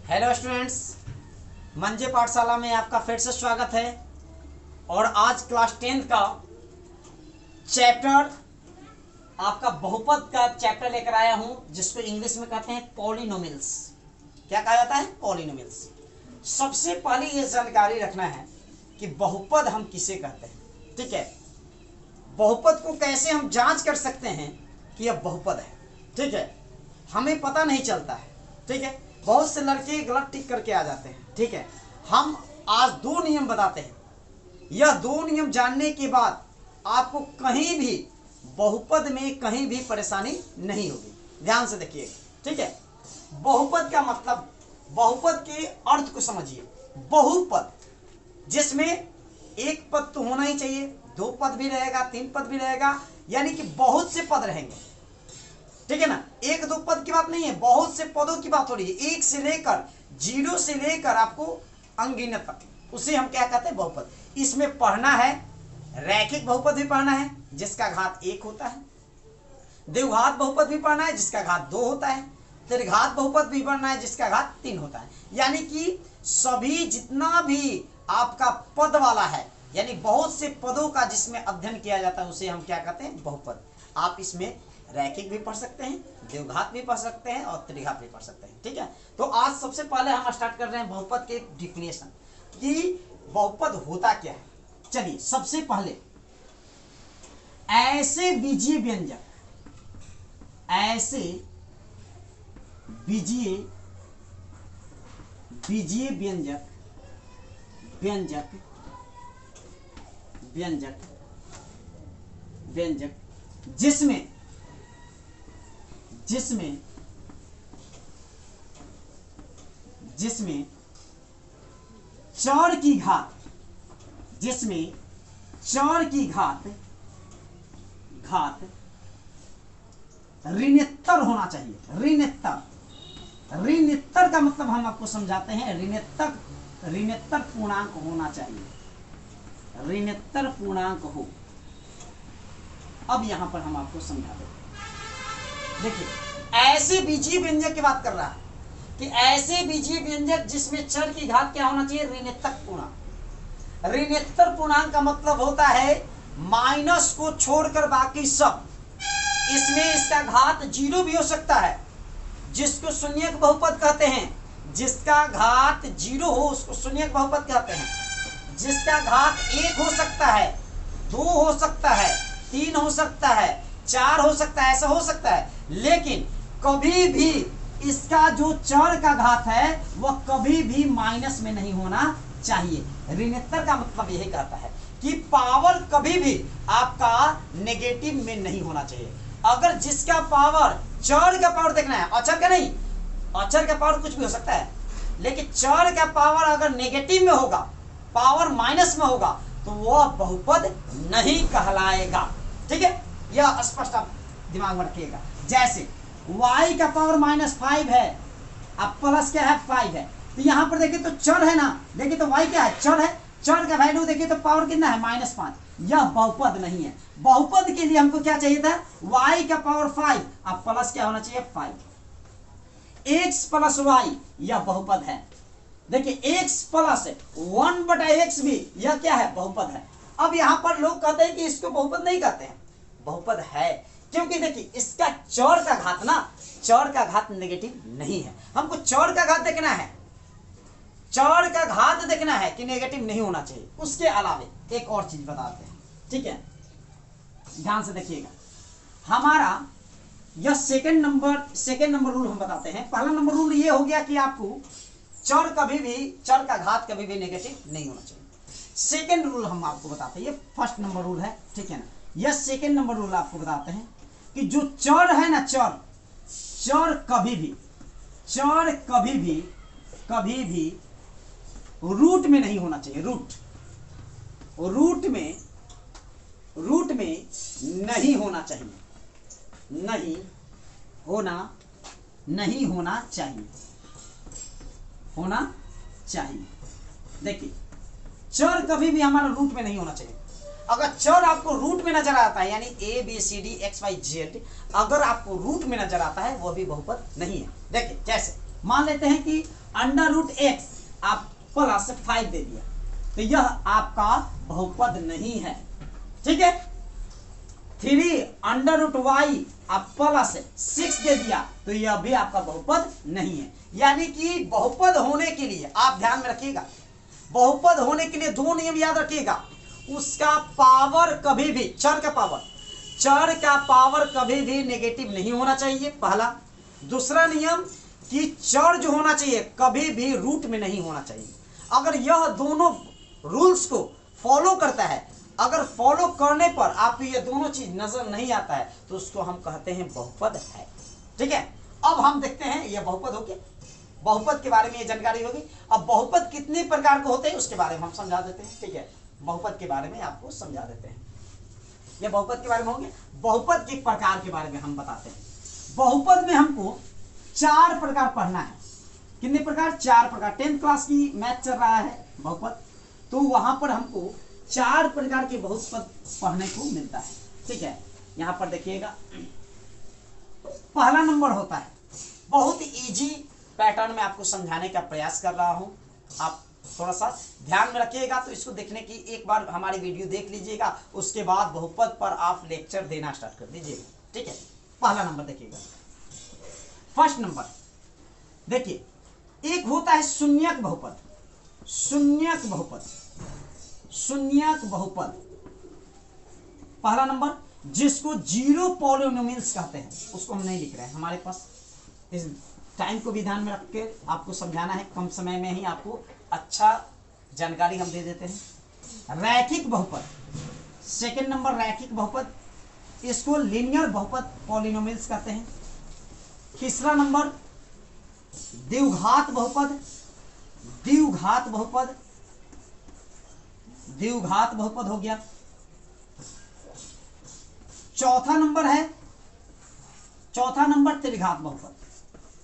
Hello students, मंजे पाठशाला में आपका फिर से स्वागत है। और आज क्लास 10th का चैप्टर आपका बहुपद का चैप्टर लेकर आया हूं, जिसको इंग्लिश में कहते हैं पॉलिनोमियल्स। क्या कहा जाता है? पॉलिनोमियल्स। सबसे पहले ये जानकारी रखना है कि बहुपद हम किसे कहते हैं। ठीक है, बहुपद को कैसे हम जांच कर सकते हैं कि यह बहुपद है। ठीक है, हमें पता नहीं चलता है। ठीक है, बहुत से लड़के गलत टिक करके आ जाते हैं। ठीक है, हम आज दो नियम बताते हैं। यह दो नियम जानने के बाद आपको कहीं भी बहुपद में कहीं भी परेशानी नहीं होगी। ध्यान से देखिएगा। ठीक है, बहुपद का मतलब, बहुपद के अर्थ को समझिए। बहुपद जिसमें एक पद तो होना ही चाहिए, दो पद भी रहेगा, तीन पद भी रहेगा, यानी कि बहुत से पद रहेंगे। ठीक है ना, एक दो पद की बात नहीं है, बहुत से पदों की बात हो रही है। एक से लेकर, जीरो से लेकर आपको अनगिनत तक, उसे हम क्या कहते हैं? बहुपद। इसमें पढ़ना है, रैखिक बहुपद भी पढ़ना है जिसका घात एक होता है, द्विघात बहुपद भी पढ़ना है जिसका घात दो होता है, त्रिघात बहुपद भी पढ़ना है जिसका घात तीन होता है। यानी कि सभी जितना भी आपका पद वाला है, यानी बहुत से पदों का जिसमें अध्ययन किया जाता है, उसे हम क्या कहते हैं? बहुपद। आप इसमें रैखिक भी पढ़ सकते हैं, द्विघात भी पढ़ सकते हैं और त्रिघात भी पढ़ सकते हैं। ठीक है, तो आज सबसे पहले हम स्टार्ट कर रहे हैं बहुपद के डिफिनेशन कि बहुपद होता क्या है। चलिए, सबसे पहले ऐसे बीजीय व्यंजक, ऐसे बीजीय व्यंजक व्यंजक व्यंजक व्यंजक जिसमें जिसमें जिसमें चर की घात, जिसमें चर की घात ऋणोत्तर होना चाहिए। ऋणोत्तर का मतलब हम आपको समझाते हैं, ऋणोत्तर पूर्णांक होना चाहिए, ऋणोत्तर पूर्णांक हो। अब यहां पर हम आपको समझाते हैं। देखिए, ऐसे बीजीय व्यंजक की बात कर रहा है कि ऐसे बीजीय व्यंजक जिसमें चर की घात क्या होना चाहिए? ऋणोत्तर पूर्णांक। ऋणोत्तर पूर्णांक का मतलब होता है माइनस को छोड़कर बाकी सब। इसमें इसका घात जीरो भी हो सकता है, जिसको शून्यक बहुपद कहते हैं। जिसका घात जीरो हो उसको शून्यक बहुपद कहते हैं। जिसका घात एक हो सकता है, दो हो सकता है, तीन हो सकता है, चार हो सकता है, ऐसा हो सकता है, लेकिन कभी भी इसका जो चर का घात है वह कभी भी माइनस में नहीं होना चाहिए। ऋणोत्तर का मतलब यही कहता है कि पावर कभी भी आपका नेगेटिव में नहीं होना चाहिए। अगर जिसका पावर, चर का पावर देखना है, अचर का नहीं। अचर का पावर कुछ भी हो सकता है, लेकिन चर का पावर अगर नेगेटिव में होगा, पावर माइनस में होगा, तो वह बहुपद नहीं कहलाएगा। ठीक है, यह स्पष्ट आप दिमाग में रखिएगा। जैसे y का पावर -5 है, अब प्लस क्या है? 5 है। तो यहां पर देखिए तो चर है ना, देखिए तो y क्या है? चर है। चर का वैल्यू देखिए तो पावर कितना है? -5। यह बहुपद नहीं है। बहुपद के लिए हमको क्या चाहिए था? y का पावर 5, अब प्लस क्या होना चाहिए? 5। x प्लस y, यह बहुपद है। देखिए x प्लस 1/x भी, यह क्या है? बहुपद है। अब यहां पर लोग कहते हैं कि इसको बहुपद नहीं कहते हैं। बहुपद है, क्योंकि देखिए इसका चर का घात ना, चर का घात नेगेटिव नहीं है। हमको चर का घात देखना है, चर का घात देखना है कि नेगेटिव नहीं होना चाहिए। उसके अलावे एक और चीज बताते हैं। ठीक है, ध्यान से देखिएगा। हमारा यह सेकंड नंबर रूल हम बताते हैं। पहला नंबर रूल ये हो गया कि आपको चर का घात कभी भी नेगेटिव नहीं होना चाहिए। सेकंड रूल हम आपको बताते हैं, ये फर्स्ट नंबर रूल है। ठीक है ना, यह सेकंड नंबर रूल आपको बताते हैं कि जो चर है ना, चर कभी भी रूट में नहीं होना चाहिए। रूट में नहीं होना चाहिए, नहीं होना चाहिए। देखिए, चर कभी भी हमारा रूट में नहीं होना चाहिए। अगर चर आपको रूट में नजर आता है, यानी A B C D X Y Z, अगर आपको रूट में नजर आता है, वो भी बहुपद नहीं है। देखिए, जैसे मान लेते हैं कि √x आप प्लस 5 दे दिया, तो यह आपका बहुपद नहीं है, ठीक है। 3 √y आप प्लस 6 दे दिया, तो यह भी आपका बहुपद नहीं है। यानी कि बहुपद होने के लिए आप ध्यान में रखिएगा, बहुपद होने के लिए दो नियम याद रखिएगा। उसका पावर कभी भी, चर का पावर कभी भी नेगेटिव नहीं होना चाहिए, पहला। दूसरा नियम कि चर जो होना चाहिए कभी भी रूट में नहीं होना चाहिए। अगर यह दोनों रूल्स को फॉलो करता है, अगर फॉलो करने पर आपको ये दोनों चीज नजर नहीं आता है, तो उसको हम कहते हैं बहुपद है, ठीक है। अब हम देखते हैं यह बहुपद हो गया, बहुपद के बारे में ये जानकारी होगी। अब बहुपद कितने प्रकार के होते हैं उसके बारे में हम समझा देते हैं, ठीक है। बहुपद के बारे में आपको समझा देते हैं, ये बहुपद के बारे में होंगे। बहुपद के प्रकार के बारे में हम बताते हैं। बहुपद में हमको 4 प्रकार पढ़ना है। कितने प्रकार? 4 प्रकार। 10th क्लास की मैथ चल रहा है बहुपद, तो वहां पर हमको 4 प्रकार के बहुपद पढ़ने को मिलता है, ठीक है। यहां पर देखिएगा, पहला नंबर होता है, बहुत इजी पैटर्न में आपको समझाने का प्रयास कर रहा हूं, आप थोड़ा सा ध्यान में रखिएगा। तो इसको देखने की एक बार हमारी वीडियो देख लीजिएगा, उसके बाद बहुपद पर आप लेक्चर देना स्टार्ट कर दीजिएगा, ठीक है। पहला नंबर देखिएगा, फर्स्ट नंबर देखिए, एक होता है शून्यक बहुपद। शून्यक बहुपद पहला नंबर, जिसको जीरो पॉलिनोमियल्स कहते हैं, उसको हम नहीं लिख रहे हैं, हमारे पास इस टाइम को भी ध्यान में रख के आपको समझाना है, कम समय में ही आपको अच्छा जानकारी हम दे देते हैं। रैखिक बहुपद, सेकंड नंबर रैखिक बहुपद, इसको लीनियर बहुपद पॉलिनोमियल्स कहते हैं। तीसरा नंबर द्विघात बहुपद, द्विघात बहुपद हो गया। चौथा नंबर त्रिघात बहुपद,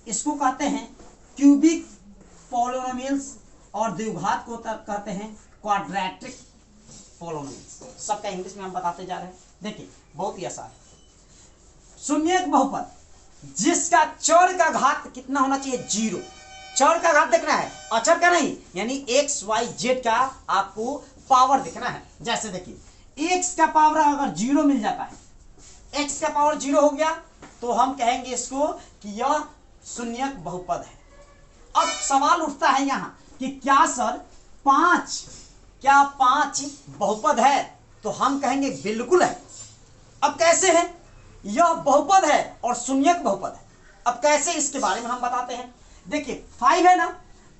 इसको कहते हैं क्यूबिक पॉलिनोमियल्स, और द्विघात को कहते हैं क्वाड्रेटिक पॉलिनोमियल्स। सबका इंग्लिश में हम बताते जा रहे हैं। देखिए बहुत ही आसान, शून्यक बहुपद जिसका चर का घात कितना होना चाहिए? 0। चर का घात देखना है, अचर का नहीं, यानी x y z का आपको पावर देखना है। जैसे देखिए x का पावर अगर 0 मिल जाता है, x का पावर 0 हो गया, तो हम कहेंगे इसको कि यह शून्यक बहुपद है। अब सवाल उठता है यहां कि क्या सर 5 बहुपद है? तो हम कहेंगे बिल्कुल है। अब कैसे है? यह बहुपद है और शून्यक बहुपद है। अब कैसे, इसके बारे में हम बताते हैं। देखिए 5 है ना,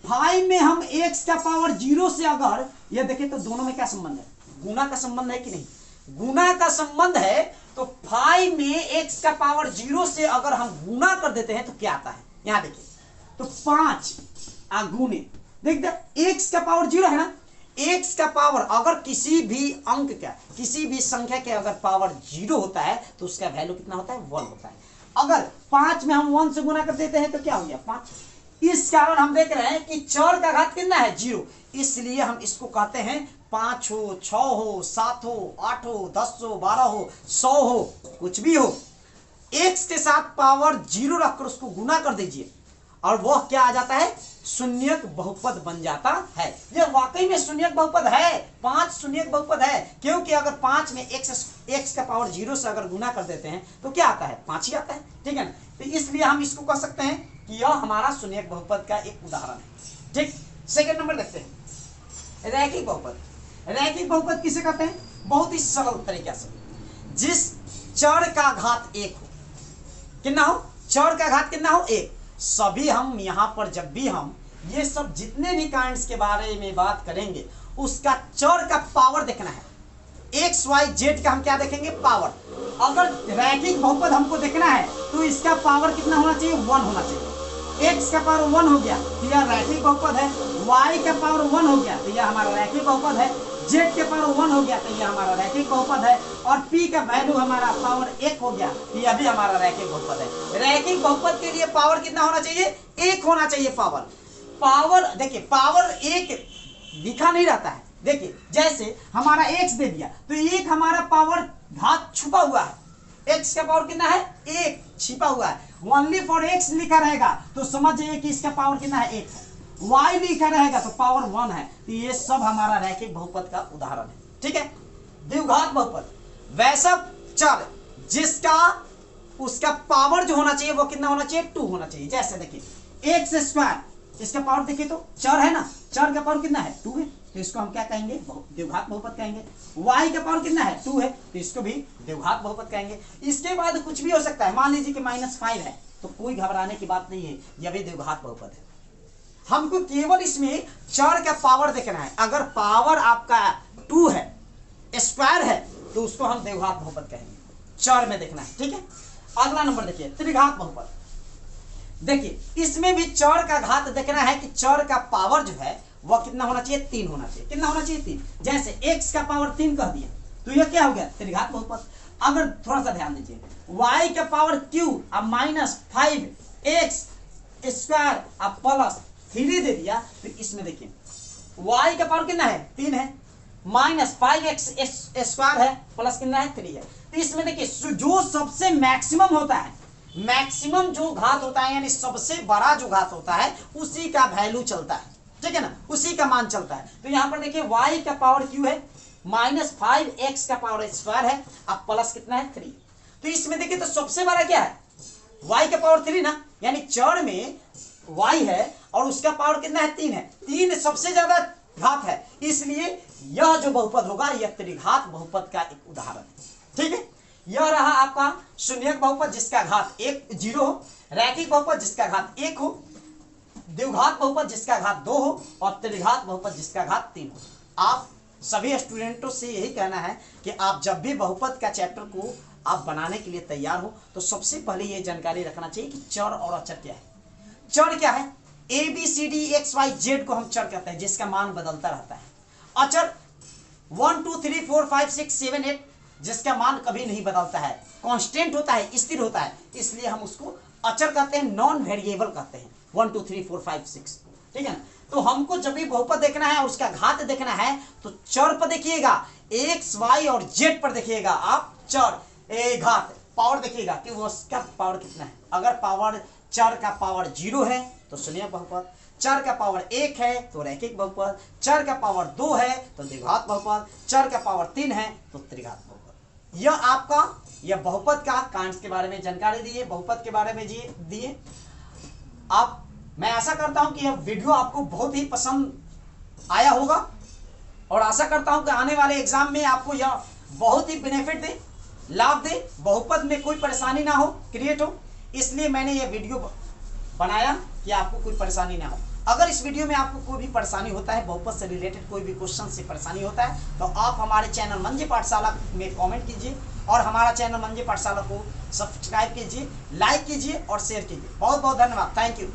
5 में हम x का पावर 0 से अगर ये देखें तो दोनों में क्या संबंध है? गुना का संबंध है कि नहीं? गुना का संबंध है। तो 5 में x का पावर 0 से अगर हम गुना कर देते हैं तो क्या आता है? यहां देखिए, तो 5 गुने, देख x का पावर 0 है ना, x का पावर अगर किसी भी अंक का, किसी भी संख्या के अगर पावर 0 होता है तो उसका वैल्यू कितना होता है? 1 होता है। अगर 5 में हम 1 से गुना कर देते हैं तो क्या हो गया? 5। इस कारण हम देख रहे हैं कि चर का घात कितना है? 0। इसलिए हम इसको कहते हैं 5 हो, 6 हो, 7 हो, 8 हो, 10 हो, 12 हो, 100 हो, कुछ भी हो, x के साथ पावर 0 रखकर उसको गुना कर दीजिए और वह क्या आ जाता है? शून्यक बहुपद बन जाता है। यह वाकई में शून्यक बहुपद है, 5 शून्यक बहुपद है, क्योंकि अगर 5 में x का पावर 0 से अगर गुना कर देते हैं तो क्या आता है? 5 ही आता है, ठीक है ना। तो इसलिए हम इसको कह सकते हैं कि यह हमारा शून्यक बहुपद का एक उदाहरण है, ठीक। सेकंड नंबर देखते हैं, रैखिक बहुपद। रैखिक बहुपद किसे कहते हैं? बहुत ही सरल तरीके से, जिस चर का घात 1 हो, कितना हो? चर का घात कितना हो? 1। सभी हम यहां पर जब भी हम ये सब जितने भी काइंड्स के बारे में बात करेंगे, उसका चर का पावर देखना है। x y z का हम क्या देखेंगे? पावर। अगर रैखिक बहुपद हमको देखना है तो इसका पावर कितना होना चाहिए? 1 होना चाहिए। x का पावर 1 हो गया तो यह रैखिक बहुपद है, y का पावर 1 हो गया तो यह हमारा रैखिक बहुपद है, z के पावर 1 हो गया तो यह हमारा रैखिक बहुपद है, और p का वैल्यू हमारा पावर 1 हो गया तो यह भी हमारा रैखिक बहुपद है। रैखिक बहुपद के लिए पावर कितना होना चाहिए? 1 होना चाहिए पावर। देखिए पावर 1 लिखा नहीं रहता है। देखिए जैसे हमारा x दे दिया तो 1 हमारा पावर घात छुपा हुआ है, x का पावर कितना है, एक छिपा हुआ है। ओनली फॉर x लिखा रहेगा तो समझ जाइए कि इसका पावर कितना है, एक है। y लिखा रहेगा तो पावर 1 है। तो ये सब हमारा रैखिक बहुपद का उदाहरण है, ठीक है। द्विघात बहुपद वैसा चर जिसका उसका पावर जो होना चाहिए वो कितना होना चाहिए, 2 होना चाहिए। जैसे देखिए एक्स स्क्वायर, इसका पावर देखिए तो चर है ना, चर का पावर कितना है, 2 है, तो इसको हम क्या कहेंगे, द्विघात बहुपद कहेंगे। y का पावर कितना है, 2 है, तो इसको भी द्विघात बहुपद कहेंगे। इसके बाद कुछ भी हो सकता है, मान लीजिए कि -5 है, तो कोई घबराने की बात नहीं है, यह भी द्विघात बहुपद है। हमको केवल इसमें चर का पावर देखना है। अगर पावर आपका 2 है, स्क्वायर है, तो उसको हम द्विघात बहुपद कहेंगे, चर में देखना है, ठीक है। अगला नंबर देखिए त्रिघात बहुपद। देखिए इसमें भी चर का घात देखना है कि चर का पावर जो है वह कितना होना चाहिए, 3 होना चाहिए। कितना होना चाहिए, 3। जैसे x का पावर 3 कह दिया तो यह क्या हो गया, त्रिघात बहुपद। अगर थोड़ा सा ध्यान दीजिए, y का पावर q अब -5x स्क्वायर अब +3 दे दिया, तो इसमें देखिए y का पावर कितना है, 3 है, -5x स्क्वायर है, प्लस कितना है, 3 है। तो इसमें देखिए जो सबसे मैक्सिमम होता है, मैक्सिमम जो घात होता है यानी सबसे बड़ा जो घात होता है उसी का वैल्यू चलता है, ठीक है ना, उसी का मान चलता है। तो यहां पर देखिए y का पावर q है, -5x का पावर स्क्वायर है, अब प्लस कितना है, 3। तो इसमें देखिए तो सबसे बड़ा क्या है, y का पावर 3 ना, यानी चर में y है और उसका पावर कितना है, 3 है। 3 सबसे ज्यादा घात है, इसलिए यह जो बहुपद होगा यह त्रिघात बहुपद का एक उदाहरण है, ठीक है। यह रहा आपका शून्यक बहुपद जिसका घात 0 हो, रैखिक बहुपद जिसका घात 1 हो, द्विघात बहुपद जिसका घात 2 हो, और त्रिघात बहुपद जिसका घात 3 हो। आप सभी स्टूडेंटों से यही कहना है कि आप जब भी बहुपद का चैप्टर को आप बनाने के लिए तैयार हो तो सबसे पहले यह जानकारी रखना चाहिए कि चर और अचर क्या है। चर क्या है, ABCDEXYZ को हम चर कहते हैं जिसका मान बदलता रहता है। अचर 1 2 3 4 5 6 7 8 जिसका मान कभी नहीं बदलता है, कांस्टेंट होता है, स्थिर होता है, इसलिए हम उसको अचर कहते हैं, नॉन वेरिएबल कहते हैं। 1 2 3 4 5 6, ठीक है ना। तो हमको जब भी बहुपद देखना है और उसका घात देखना है तो चर पर देखिएगा, x y और z पर देखिएगा आप चर घात पावर देखिएगा कि वो उसका पावर कितना है। अगर पावर चर का पावर 0 है तो शून्यक बहुपद, चर का पावर 1 है तो रैखिक बहुपद, चर का पावर 2 है तो द्विघात बहुपद, चर का पावर 3 है तो त्रिघात बहुपद। यह आपका यह बहुपद का कांट्स के बारे में जानकारी दिए, बहुपद के बारे में दिए। आप मैं आशा करता हूं कि यह वीडियो आपको बहुत ही पसंद आया होगा और आशा करता हूं कि आने वाले एग्जाम में आपको यह बहुत ही बेनिफिट दे, लाभ दे, बहुपद में कोई परेशानी ना हो, क्रिएट हो, इसलिए मैंने यह वीडियो बनाया कि आपको कोई परेशानी ना हो। अगर इस वीडियो में आपको कोई भी परेशानी होता है, बहुपद से रिलेटेड कोई भी क्वेश्चन से परेशानी होता है, तो आप हमारे चैनल मंजे पाठशाला में कमेंट कीजिए और हमारा चैनल मंजे पाठशाला को सब्सक्राइब कीजिए, लाइक कीजिए और शेयर कीजिए। बहुत बहुत धन्यवाद, थैंक यू।